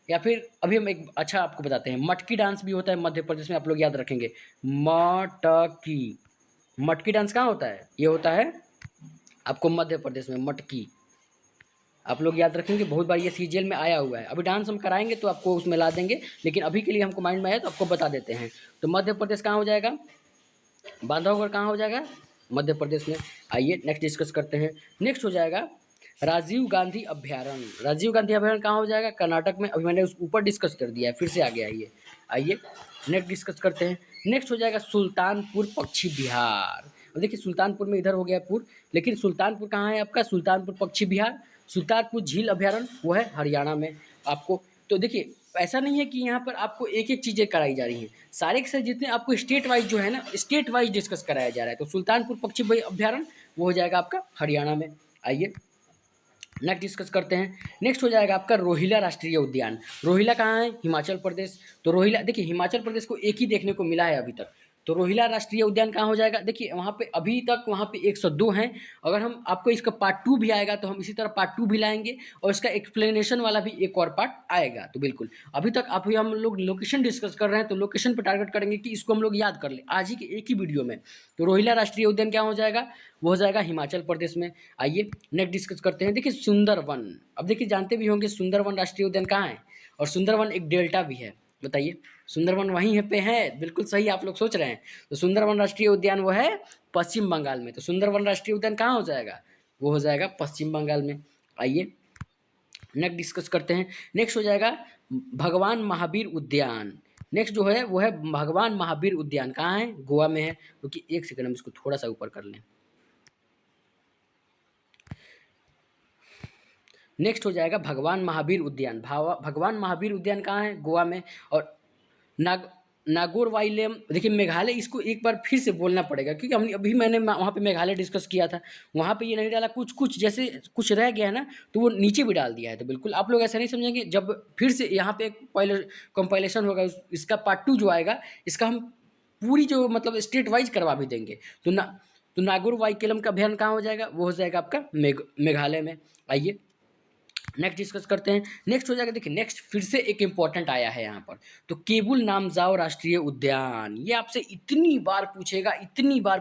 या फिर अभी हम एक अच्छा आपको बताते हैं, मटकी डांस भी होता है मध्य प्रदेश में, आप लोग याद रखेंगे। मटकी, मटकी डांस कहाँ होता है? ये होता है आपको मध्य प्रदेश में, मटकी। आप लोग याद रखेंगे, बहुत बार ये सीजीएल में आया हुआ है। अभी डांस हम कराएंगे तो आपको उसमें ला देंगे, लेकिन अभी के लिए हमको माइंड में आया तो आपको बता देते हैं। तो मध्य प्रदेश कहाँ हो जाएगा? बांधवगढ़ कहाँ हो जाएगा? मध्य प्रदेश में। आइए नेक्स्ट डिस्कस करते हैं। नेक्स्ट हो जाएगा राजीव गांधी अभ्यारण्य। राजीव गांधी अभ्यारण्य कहाँ हो जाएगा? कर्नाटक में। अभी मैंने उस ऊपर डिस्कस कर दिया है, फिर से आ गया ये। आइए नेक्स्ट डिस्कस करते हैं। नेक्स्ट हो जाएगा सुल्तानपुर पक्षी विहार। अब देखिए सुल्तानपुर में इधर हो गया पुर, लेकिन सुल्तानपुर कहाँ है आपका? सुल्तानपुर पक्षी विहार। सुल्तानपुर झील अभ्यारण्य वो है हरियाणा में आपको। तो देखिए ऐसा नहीं है कि यहाँ पर आपको एक एक चीज़ें कराई जा रही हैं, सारे के सारे जितने आपको स्टेट वाइज जो है ना, स्टेट वाइज डिस्कस कराया जा रहा है। तो सुल्तानपुर पक्षी अभ्यारण्य वो हो जाएगा आपका हरियाणा में। आइए नेक्स्ट डिस्कस करते हैं। नेक्स्ट हो जाएगा आपका रोहिला राष्ट्रीय उद्यान। रोहिला कहाँ है? हिमाचल प्रदेश। तो रोहिला, देखिए हिमाचल प्रदेश को एक ही देखने को मिला है अभी तक। तो रोहिला राष्ट्रीय उद्यान कहाँ हो जाएगा? देखिए वहाँ पे अभी तक वहाँ पे 102 हैं। अगर हम आपको इसका पार्ट 2 भी आएगा तो हम इसी तरह पार्ट 2 भी लाएंगे, और इसका एक्सप्लेनेशन वाला भी एक और पार्ट आएगा। तो बिल्कुल अभी तक अभी हम लोग लोकेशन डिस्कस कर रहे हैं, तो लोकेशन पर टारगेट करेंगे कि इसको हम लोग याद कर लें आज ही के एक ही वीडियो में। तो रोहिला राष्ट्रीय उद्यान क्या हो जाएगा? वो हो जाएगा हिमाचल प्रदेश में। आइए नेक्स्ट डिस्कस करते हैं। देखिए सुंदरवन, अब देखिए जानते भी होंगे सुंदरवन राष्ट्रीय उद्यान कहाँ है, और सुंदरवन एक डेल्टा भी है। बताइए सुंदरवन वहीं है पे है, बिल्कुल सही आप लोग सोच रहे हैं। तो सुंदरवन राष्ट्रीय उद्यान वो है पश्चिम बंगाल में। तो सुंदरवन राष्ट्रीय उद्यान कहाँ हो जाएगा? वो हो जाएगा पश्चिम बंगाल में। आइए नेक्स्ट डिस्कस करते हैं। नेक्स्ट हो जाएगा भगवान महावीर उद्यान। नेक्स्ट जो है वो है भगवान महावीर उद्यान, कहाँ है? गोवा में है। क्योंकि एक सेकंड हम इसको थोड़ा सा ऊपर कर लें। नेक्स्ट हो जाएगा भगवान महावीर उद्यान। भगवान महावीर उद्यान कहाँ है? गोवा में। और नाग नागौरवाइलम, देखिए मेघालय, इसको एक बार फिर से बोलना पड़ेगा क्योंकि हम अभी मैंने वहाँ पे मेघालय डिस्कस किया था, वहाँ पे ये नहीं डाला, कुछ कुछ जैसे कुछ रह गया है ना, तो वो नीचे भी डाल दिया है। तो बिल्कुल आप लोग ऐसा नहीं समझेंगे, जब फिर से यहाँ पे एक कंपाइलेशन होगा, इसका पार्ट 2 जो आएगा, इसका हम पूरी जो मतलब स्टेट वाइज करवा भी देंगे। तो नागौर वाइकेलम का अभियान कहाँ हो जाएगा? वो हो जाएगा आपका मेघालय में। आइए नेक्स्ट डिस्कस करते हैं। नेक्स्ट हो जाएगा, देखिए नेक्स्ट फिर से एक इंपॉर्टेंट आया है यहाँ पर, तो केबुल नामजाओ राष्ट्रीय उद्यान, ये आपसे इतनी बार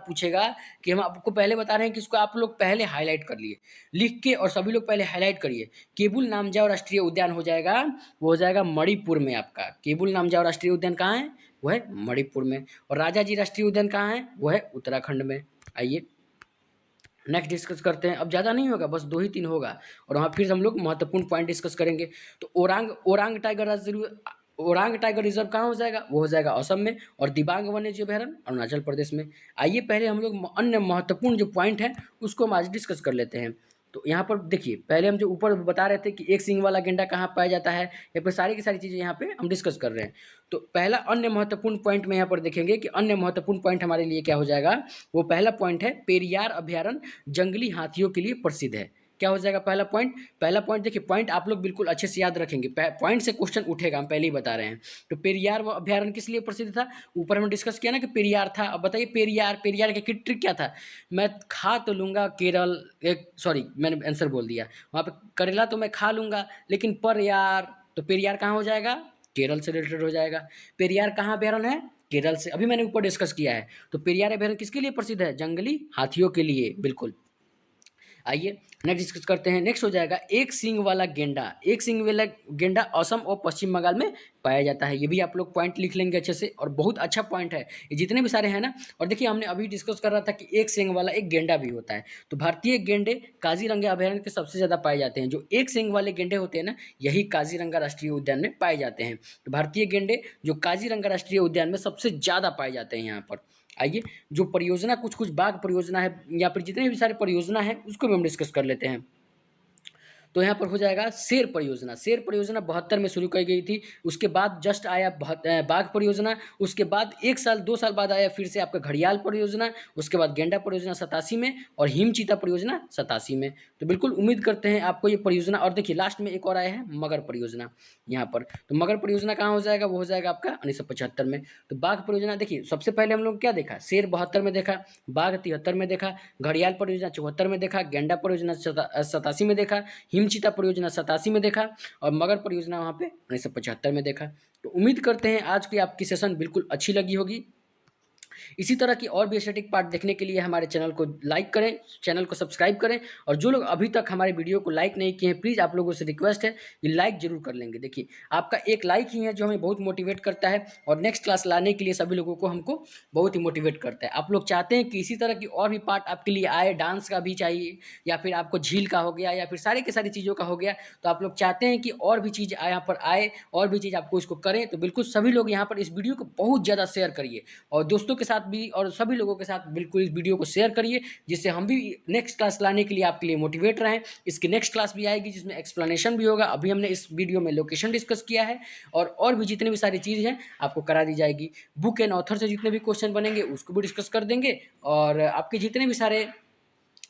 पूछेगा कि हम आपको पहले बता रहे हैं कि इसको आप लोग पहले हाईलाइट कर लिए, लिख के, और सभी लोग पहले हाईलाइट करिए। केबुल नामजाओ राष्ट्रीय उद्यान हो जाएगा, वो हो जाएगा मणिपुर में आपका। केबुल नामजाओ राष्ट्रीय उद्यान कहाँ है? वो है मणिपुर में। और राजाजी राष्ट्रीय उद्यान कहाँ है? वो है उत्तराखंड में। आइए नेक्स्ट डिस्कस करते हैं। अब ज़्यादा नहीं होगा, बस 2 ही 3 होगा, और वहाँ फिर हम लोग महत्वपूर्ण पॉइंट डिस्कस करेंगे। तो ओरांग टाइगर रिजर्व कहाँ हो जाएगा? वो हो जाएगा असम में। और दिबांग वन्यजीव अभयारण्य अरुणाचल प्रदेश में। आइए पहले हम लोग अन्य महत्वपूर्ण जो पॉइंट है उसको हम आज डिस्कस कर लेते हैं। तो यहाँ पर देखिए, पहले हम जो ऊपर बता रहे थे कि एक सींग वाला गेंडा कहाँ पाया जाता है, या फिर सारी की सारी चीज़ें यहाँ पे हम डिस्कस कर रहे हैं। तो पहला अन्य महत्वपूर्ण पॉइंट में यहाँ पर देखेंगे कि अन्य महत्वपूर्ण पॉइंट हमारे लिए क्या हो जाएगा। वो पहला पॉइंट है, पेरियार अभयारण्य जंगली हाथियों के लिए प्रसिद्ध है। क्या हो जाएगा पहला पॉइंट? पहला पॉइंट देखिए, पॉइंट आप लोग बिल्कुल अच्छे से याद रखेंगे, पॉइंट से क्वेश्चन उठेगा, हम पहले ही बता रहे हैं। तो पेरियार वो अभयारण्य किस लिए प्रसिद्ध था? ऊपर हमने डिस्कस किया ना कि पेरियार था। अब बताइए पेरियार का ट्रिक क्या था? मैं खा तो लूंगा केरल, एक सॉरी मैंने आंसर बोल दिया, वहाँ पे करेला तो मैं खा लूंगा, लेकिन पर यार, तो पेरियार कहाँ हो जाएगा? केरल से रिलेटेड हो जाएगा। पेरियार कहाँ अभयारण्य है? केरल से, अभी मैंने ऊपर डिस्कस किया है। तो पेरियार अभयारण्य किसके लिए प्रसिद्ध है? जंगली हाथियों के लिए, बिल्कुल। आइए नेक्स्ट डिस्कस करते हैं। नेक्स्ट हो जाएगा एक सींग वाला गेंडा। एक सींग वाला गेंडा असम और पश्चिम बंगाल में पाया जाता है। ये भी आप लोग पॉइंट लिख लेंगे अच्छे से, और बहुत अच्छा पॉइंट है ये, जितने भी सारे हैं ना। और देखिए हमने अभी डिस्कस कर रहा था कि एक सींग वाला एक गेंडा भी होता है। तो भारतीय गेंडे काजीरंगा अभयारण्य के सबसे ज़्यादा पाए जाते हैं। जो एक सींग वाले गेंडे होते हैं ना, यही काजीरंगा राष्ट्रीय उद्यान में पाए जाते हैं। तो भारतीय गेंडे जो काजीरंगा राष्ट्रीय उद्यान में सबसे ज़्यादा पाए जाते हैं यहाँ पर। आइए जो परियोजना, कुछ कुछ बाघ परियोजना है, या फिर जितने भी सारे परियोजना है उसको भी हम डिस्कस कर लेते हैं। तो यहाँ पर हो जाएगा शेर परियोजना। शेर परियोजना 72 में शुरू की गई थी। उसके बाद जस्ट आया बाघ परियोजना। उसके बाद 1 साल 2 साल बाद आया फिर से आपका घड़ियाल परियोजना। उसके बाद गेंडा परियोजना 87 में, और हिमचीता परियोजना 87 में। तो बिल्कुल उम्मीद करते हैं आपको ये परियोजना। और देखिए लास्ट में एक और आया है मगर परियोजना यहाँ पर। तो मगर परियोजना कहाँ हो जाएगा? वो हो जाएगा आपका 1975 में। तो बाघ परियोजना देखिए, सबसे पहले हम लोग क्या देखा? शेर 72 में देखा, बाघ 73 में देखा, घड़ियाल परियोजना 74 में देखा, गेंडा परियोजना 87 में देखा, हिमचीता परियोजना 87 में देखा, और मगर परियोजना वहाँ पे 1975 में देखा। तो उम्मीद करते हैं आज की आपकी सेशन बिल्कुल अच्छी लगी होगी। इसी तरह की और भी स्टैटिक पार्ट देखने के लिए हमारे चैनल को लाइक करें, चैनल को सब्सक्राइब करें। और जो लोग अभी तक हमारे वीडियो को लाइक नहीं किए हैं, प्लीज़ आप लोगों से रिक्वेस्ट है कि लाइक जरूर कर लेंगे। देखिए आपका एक लाइक ही है जो हमें बहुत मोटिवेट करता है, और नेक्स्ट क्लास लाने के लिए सभी लोगों को हमको बहुत ही मोटिवेट करता है। आप लोग चाहते हैं कि इसी तरह की और भी पार्ट आपके लिए आए, डांस का भी चाहिए, या फिर आपको झील का हो गया, या फिर सारी की सारी चीज़ों का हो गया, तो आप लोग चाहते हैं कि और भी चीज़ यहाँ पर आए, और भी चीज़ आपको इसको करें, तो बिल्कुल सभी लोग यहाँ पर इस वीडियो को बहुत ज़्यादा शेयर करिए, और दोस्तों के साथ भी, और सभी लोगों के साथ बिल्कुल इस वीडियो को शेयर करिए, जिससे हम भी नेक्स्ट क्लास लाने के लिए आपके लिए मोटिवेट रहें। इसकी नेक्स्ट क्लास भी आएगी जिसमें एक्सप्लेनेशन भी होगा। अभी हमने इस वीडियो में लोकेशन डिस्कस किया है, और भी जितनी भी सारी चीज़ हैं आपको करा दी जाएगी। बुक एंड ऑथर से जितने भी क्वेश्चन बनेंगे उसको भी डिस्कस कर देंगे, और आपके जितने भी सारे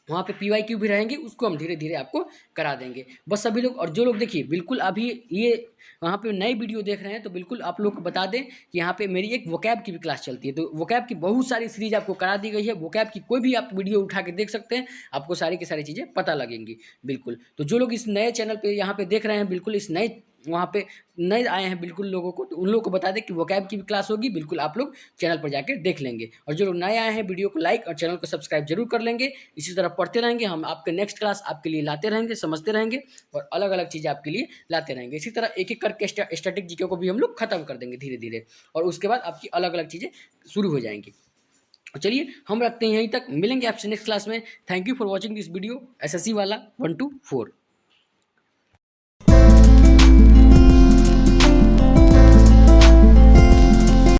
वहाँ पे PYQ भी रहेंगे उसको हम धीरे धीरे आपको करा देंगे। बस सभी लोग, और जो लोग देखिए बिल्कुल अभी ये वहाँ पे नई वीडियो देख रहे हैं, तो बिल्कुल आप लोग को बता दें कि यहाँ पे मेरी एक वोकैब की भी क्लास चलती है। तो वोकैब की बहुत सारी सीरीज आपको करा दी गई है। वोकैब की कोई भी आप वीडियो उठा के देख सकते हैं, आपको सारी की सारी चीज़ें पता लगेंगी बिल्कुल। तो जो लोग इस नए चैनल पर यहाँ पे देख रहे हैं, बिल्कुल इस नए वहाँ पे नए आए हैं बिल्कुल लोगों को, तो उन लोगों को बता दें कि वोकैब की भी क्लास होगी, बिल्कुल आप लोग चैनल पर जाकर देख लेंगे। और जो लोग नए आए हैं, वीडियो को लाइक और चैनल को सब्सक्राइब जरूर कर लेंगे। इसी तरह पढ़ते रहेंगे, हम आपके नेक्स्ट क्लास आपके लिए लाते रहेंगे, समझते रहेंगे, और अलग अलग चीज़ें आपके लिए लाते रहेंगे। इसी तरह एक एक करके स्टैटिक जीके को भी हम लोग खत्म कर देंगे धीरे धीरे, और उसके बाद आपकी अलग अलग चीज़ें शुरू हो जाएंगी। चलिए हम रखते हैं यहीं तक, मिलेंगे आपसे नेक्स्ट क्लास में। Thank you for watching this video SSC वाला 1 to 4।